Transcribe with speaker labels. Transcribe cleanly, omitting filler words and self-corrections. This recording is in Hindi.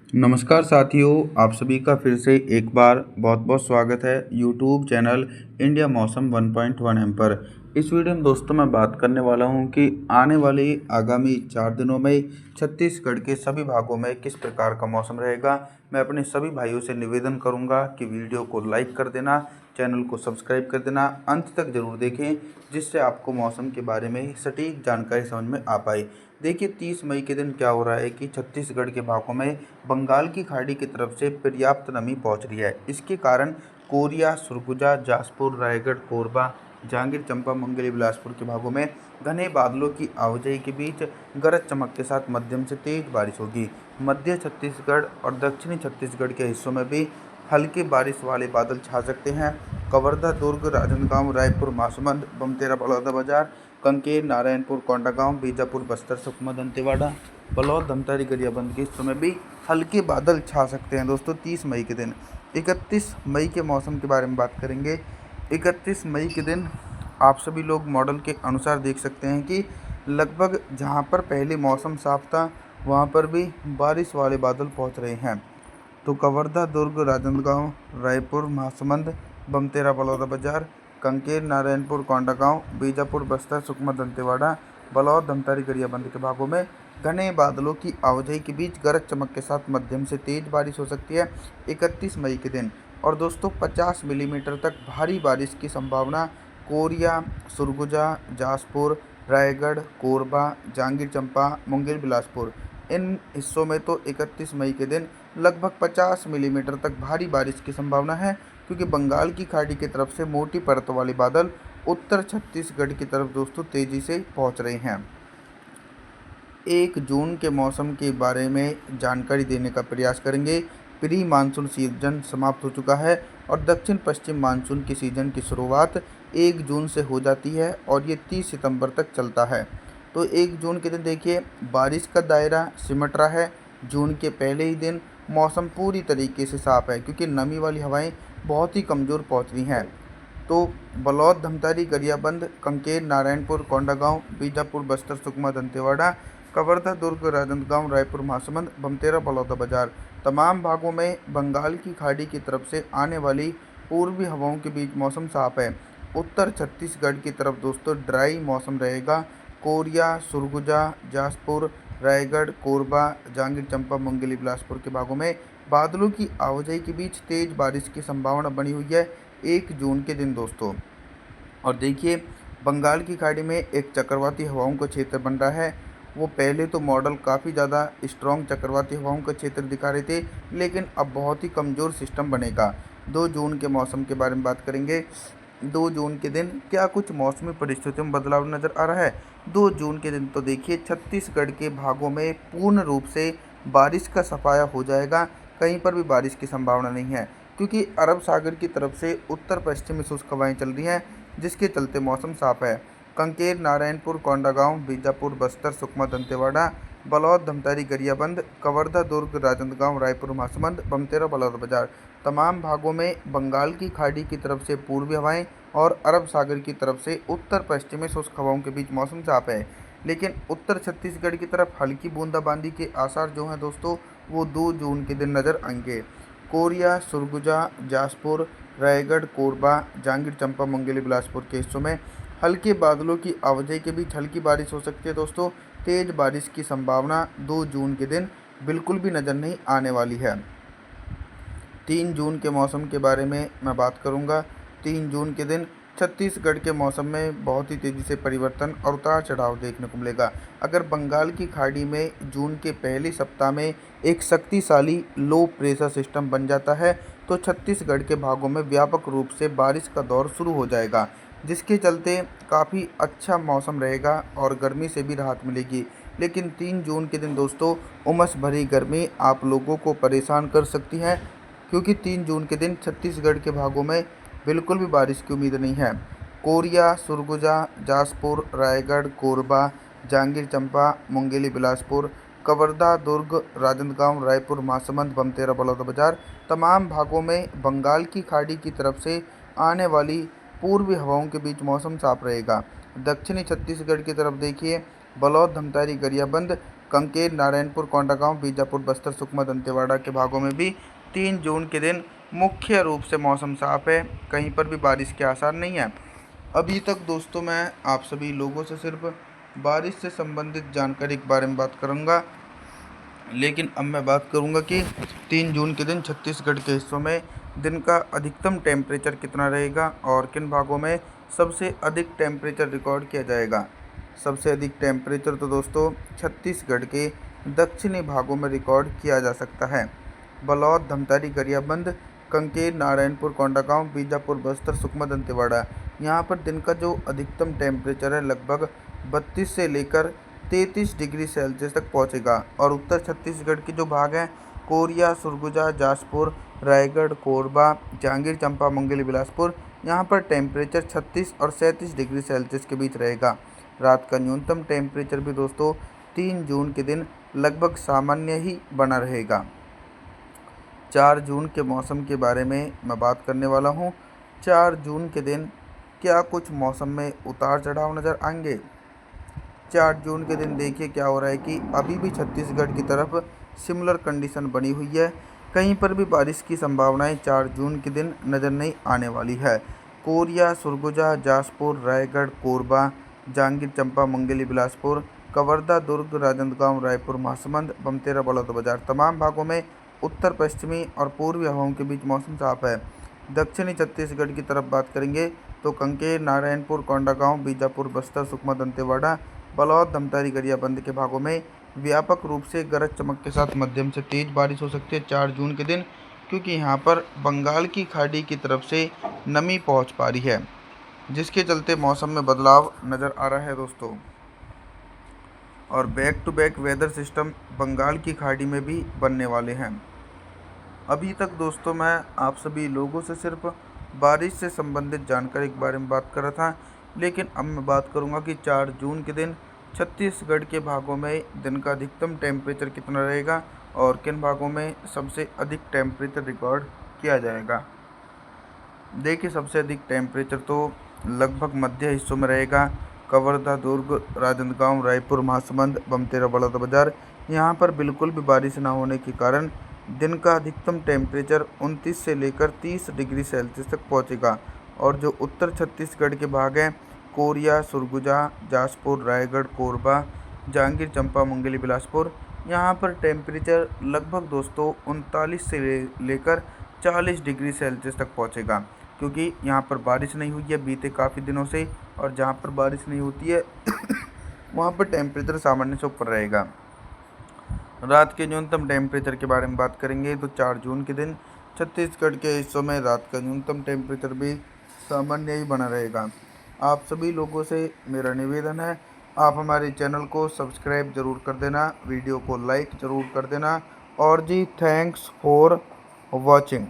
Speaker 1: नमस्कार साथियों, आप सभी का फिर से एक बार बहुत बहुत स्वागत है यूट्यूब चैनल इंडिया मौसम 1.1 एम पर। इस वीडियो में दोस्तों मैं बात करने वाला हूं कि आने वाले आगामी 4 दिनों में छत्तीसगढ़ के सभी भागों में किस प्रकार का मौसम रहेगा। मैं अपने सभी भाइयों से निवेदन करूंगा कि वीडियो को लाइक कर देना, चैनल को सब्सक्राइब कर देना, अंत तक ज़रूर देखें जिससे आपको मौसम के बारे में सटीक जानकारी समझ में आ पाए। देखिए 30 मई के दिन क्या हो रहा है कि छत्तीसगढ़ के भागों में बंगाल की खाड़ी की तरफ से पर्याप्त नमी पहुंच रही है। इसके कारण कोरिया, सरगुजा, जासपुर, रायगढ़, कोरबा, जांजगीर चांपा, मुंगेली, बिलासपुर के भागों में घने बादलों की आवाजाही के बीच गरज चमक के साथ मध्यम से तेज बारिश होगी। मध्य छत्तीसगढ़ और दक्षिणी छत्तीसगढ़ के हिस्सों में भी हल्की बारिश वाले बादल छा सकते हैं। कवर्धा, दुर्ग, राजनांदगांव, रायपुर, महासमुंद, बमतेरा, बलौदाबाजार, कांकेर, नारायणपुर, कोंडागांव, बीजापुर, बस्तर, सुकमा, दंतेवाड़ा, बलौद, धमतरी, गरियाबंद के हिस्सों में भी हल्के बादल छा सकते हैं। दोस्तों 30 मई के दिन 31 मई के मौसम के बारे में बात करेंगे। 31 मई के दिन आप सभी लोग मॉडल के अनुसार देख सकते हैं कि लगभग जहां पर पहले मौसम साफ था वहां पर भी बारिश वाले बादल पहुंच रहे हैं। तो कवर्धा, दुर्ग, राजनांदगांव, रायपुर, महासमुंद, बमतेरा, बलौदाबाजार, कांकेर, नारायणपुर, कोंडागांव, बीजापुर, बस्तर, सुकमा, दंतेवाड़ा, बलौद, धमतरी, गरियाबंद के भागों में घने बादलों की आवाजाही के बीच गरज चमक के साथ मध्यम से तेज बारिश हो सकती है 31 मई के दिन। और दोस्तों 50 मिलीमीटर तक भारी बारिश की संभावना कोरिया, सरगुजा, जासपुर, रायगढ़, कोरबा, जांजगीर चांपा, मुंगेर, बिलासपुर इन हिस्सों में तो 31 मई के दिन लगभग 50 मिलीमीटर तक भारी बारिश की संभावना है, क्योंकि बंगाल की खाड़ी की तरफ से मोटी परत वाले बादल उत्तर छत्तीसगढ़ की तरफ दोस्तों तेजी से पहुंच रहे हैं। 1 जून के मौसम के बारे में जानकारी देने का प्रयास करेंगे। प्री मानसून सीजन समाप्त हो चुका है और दक्षिण पश्चिम मानसून की सीजन की शुरुआत 1 जून से हो जाती है और ये 30 सितंबर तक चलता है। तो 1 जून के दिन देखिए बारिश का दायरा सिमट रहा है। जून के पहले ही दिन मौसम पूरी तरीके से साफ है, क्योंकि नमी वाली हवाएं बहुत ही कमज़ोर पहुंच रही हैं। तो बलौद, धमतरी, गरियाबंद, कांकेर, नारायणपुर, कोंडागांव, बीजापुर, बस्तर, सुकमा, दंतेवाड़ा, कवर्धा, दुर्ग, राजनांदगांव, रायपुर, महासमुंद, बमतेरा, बलौदाबाजार तमाम भागों में बंगाल की खाड़ी की तरफ से आने वाली पूर्वी हवाओं के बीच मौसम साफ है। उत्तर छत्तीसगढ़ की तरफ दोस्तों ड्राई मौसम रहेगा। कोरिया, सरगुजा, जासपुर, रायगढ़, कोरबा, जांजगीर चांपा, मुंगेली, बिलासपुर के भागों में बादलों की आवाजाही के बीच तेज बारिश की संभावना बनी हुई है 1 जून के दिन दोस्तों। और देखिए बंगाल की खाड़ी में एक चक्रवाती हवाओं का क्षेत्र बन रहा है। वो पहले तो मॉडल काफ़ी ज़्यादा स्ट्रॉन्ग चक्रवाती हवाओं का क्षेत्र दिखा रहे थे, लेकिन अब बहुत ही कमज़ोर सिस्टम बनेगा। 2 जून के मौसम के बारे में बात करेंगे। 2 जून के दिन क्या कुछ मौसमी परिस्थितियों में बदलाव नज़र आ रहा है। 2 जून के दिन तो देखिए छत्तीसगढ़ के भागों में पूर्ण रूप से बारिश का सफाया हो जाएगा। कहीं पर भी बारिश की संभावना नहीं है, क्योंकि अरब सागर की तरफ से उत्तर पश्चिमी शुष्क हवाएं चल रही हैं, जिसके चलते मौसम साफ है। कांकेर, नारायणपुर, कोंडागांव, बीजापुर, बस्तर, सुकमा, दंतेवाड़ा, बलौद, धमतरी, गरियाबंद, कवर्धा, दुर्ग, राजनांदगांव, रायपुर, महासमुंद, बमतेरा, बलौदाबाजार तमाम भागों में बंगाल की खाड़ी की तरफ से पूर्वी हवाएं और अरब सागर की तरफ से उत्तर पश्चिमी शुष्क हवाओं के बीच मौसम साफ है। लेकिन उत्तर छत्तीसगढ़ की तरफ हल्की बूंदाबांदी के आसार जो हैं दोस्तों वो 2 जून के दिन नज़र आएंगे। कोरिया, सरगुजा, जासपुर, रायगढ़, कोरबा, जांजगीर चांपा, मुंगेली, बिलासपुर के हिस्सों में हल्के बादलों की आवाजाही के बीच हल्की बारिश हो सकती है दोस्तों। तेज बारिश की संभावना 2 जून के दिन बिल्कुल भी नज़र नहीं आने वाली है। 3 जून के मौसम के बारे में मैं बात करूंगा। 3 जून के दिन छत्तीसगढ़ के मौसम में बहुत ही तेज़ी से परिवर्तन और उतार चढ़ाव देखने को मिलेगा। अगर बंगाल की खाड़ी में जून के पहले सप्ताह में एक शक्तिशाली लो प्रेशर सिस्टम बन जाता है, तो छत्तीसगढ़ के भागों में व्यापक रूप से बारिश का दौर शुरू हो जाएगा, जिसके चलते काफ़ी अच्छा मौसम रहेगा और गर्मी से भी राहत मिलेगी। लेकिन 3 जून के दिन दोस्तों उमस भरी गर्मी आप लोगों को परेशान कर सकती है, क्योंकि 3 जून के दिन छत्तीसगढ़ के भागों में बिल्कुल भी बारिश की उम्मीद नहीं है। कोरिया, सरगुजा, जासपुर, रायगढ़, कोरबा, जांजगीर चांपा, मुंगेली, बिलासपुर, कवर्धा, दुर्ग, राजनांदगांव, रायपुर, महासमुंद, बमतेरा, बलौदाबाजार तमाम भागों में बंगाल की खाड़ी की तरफ से आने वाली पूर्वी हवाओं के बीच मौसम साफ रहेगा। दक्षिणी छत्तीसगढ़ की तरफ देखिए बलौद, धमतरी, गरियाबंद कांकेर, नारायणपुर, कोंडागांव, बीजापुर, बस्तर, सुकमा, दंतेवाड़ा के भागों में भी 3 जून के दिन मुख्य रूप से मौसम साफ है, कहीं पर भी बारिश के आसार नहीं है। अभी तक दोस्तों मैं आप सभी लोगों से सिर्फ बारिश से संबंधित जानकारी के बारे में बात करूंगा, लेकिन अब मैं बात करूंगा कि 3 जून के दिन छत्तीसगढ़ के हिस्सों में दिन का अधिकतम टेम्परेचर कितना रहेगा और किन भागों में सबसे अधिक टेम्परेचर रिकॉर्ड किया जाएगा। सबसे अधिक टेम्परेचर तो दोस्तों छत्तीसगढ़ के दक्षिणी भागों में रिकॉर्ड किया जा सकता है। बलौद, धमतारी, गरियाबंद, कांकेर, नारायणपुर, कोंडागांव, बीजापुर, बस्तर, सुकमा, दंतेवाड़ा, यहाँ पर दिन का जो अधिकतम टेम्परेचर है लगभग 32 से लेकर 33 डिग्री सेल्सियस तक पहुँचेगा। और उत्तर छत्तीसगढ़ के जो भाग हैं कोरिया, सरगुजा, जाजपुर, रायगढ़, कोरबा, जांजगीर चांपा, मुंगेली, बिलासपुर, यहाँ पर टेम्परेचर 36 और 37 डिग्री सेल्सियस के बीच रहेगा। रात का न्यूनतम टेम्परेचर भी दोस्तों 3 जून के दिन लगभग सामान्य ही बना रहेगा। 4 जून के मौसम के बारे में मैं बात करने वाला हूँ। 4 जून के दिन क्या कुछ मौसम में उतार चढ़ाव नज़र आएंगे। 4 जून के दिन देखिए क्या हो रहा है कि अभी भी छत्तीसगढ़ की तरफ सिमिलर कंडीशन बनी हुई है, कहीं पर भी बारिश की संभावनाएं 4 जून के दिन नज़र नहीं आने वाली है। कोरिया, सरगुजा, जाजपुर, रायगढ़, कोरबा, जांजगीर चांपा, मुंगेली, बिलासपुर, कवर्धा, दुर्ग, राजनांदगांव, रायपुर, महासमुंद, बमतेरा, बलौदाबाजार तमाम भागों में उत्तर पश्चिमी और पूर्वी हवाओं के बीच मौसम साफ है। दक्षिणी छत्तीसगढ़ की तरफ बात करेंगे तो कांकेर, नारायणपुर, कोंडागांव, बीजापुर, बस्तर, सुकमा, दंतेवाड़ा, बलौद, धमतारी, गरियाबंद के भागों में व्यापक रूप से गरज चमक के साथ मध्यम से तेज बारिश हो सकती है 4 जून के दिन, क्योंकि यहाँ पर बंगाल की खाड़ी की तरफ से नमी पहुँच पा रही है, जिसके चलते मौसम में बदलाव नज़र आ रहा है दोस्तों। और back to back weather system Bengal की खाड़ी में भी बनने वाले हैं। अभी तक दोस्तों मैं आप सभी लोगों से सिर्फ बारिश से संबंधित जानकारी के बारे में बात कर रहा था, लेकिन अब मैं बात करूंगा कि 4 जून के दिन छत्तीसगढ़ के भागों में दिन का अधिकतम टेम्परेचर कितना रहेगा और किन भागों में सबसे अधिक टेम्परेचर रिकॉर्ड किया जाएगा। देखिए सबसे अधिक टेम्परेचर तो लगभग मध्य हिस्सों में रहेगा। कवर्धा, दुर्ग, राजनांदगांव, रायपुर, महासमुंद, बमतेरा, बलौदाबाजार, यहाँ पर बिल्कुल भी बारिश ना होने के कारण दिन का अधिकतम टेम्परेचर 29 से लेकर 30 डिग्री सेल्सियस तक पहुँचेगा। और जो उत्तर छत्तीसगढ़ के भाग हैं कोरिया, सरगुजा, जाजपुर, रायगढ़, कोरबा, जांजगीर चांपा, मुंगेली, बिलासपुर, यहाँ पर टेम्परेचर लगभग दोस्तों 39 से लेकर 40 डिग्री सेल्सियस तक पहुँचेगा, क्योंकि यहाँ पर बारिश नहीं हुई है बीते काफ़ी दिनों से, और जहाँ पर बारिश नहीं होती है वहाँ पर टेम्परेचर सामान्य से ऊपर रहेगा। रात के न्यूनतम टेम्परेचर के बारे में बात करेंगे तो 4 जून के दिन छत्तीसगढ़ के हिस्सों में रात का न्यूनतम टेम्परेचर भी सामान्य ही बना रहेगा। आप सभी लोगों से मेरा निवेदन है, आप हमारे चैनल को सब्सक्राइब ज़रूर कर देना, वीडियो को लाइक ज़रूर कर देना, और जी थैंक्स फॉर वॉचिंग।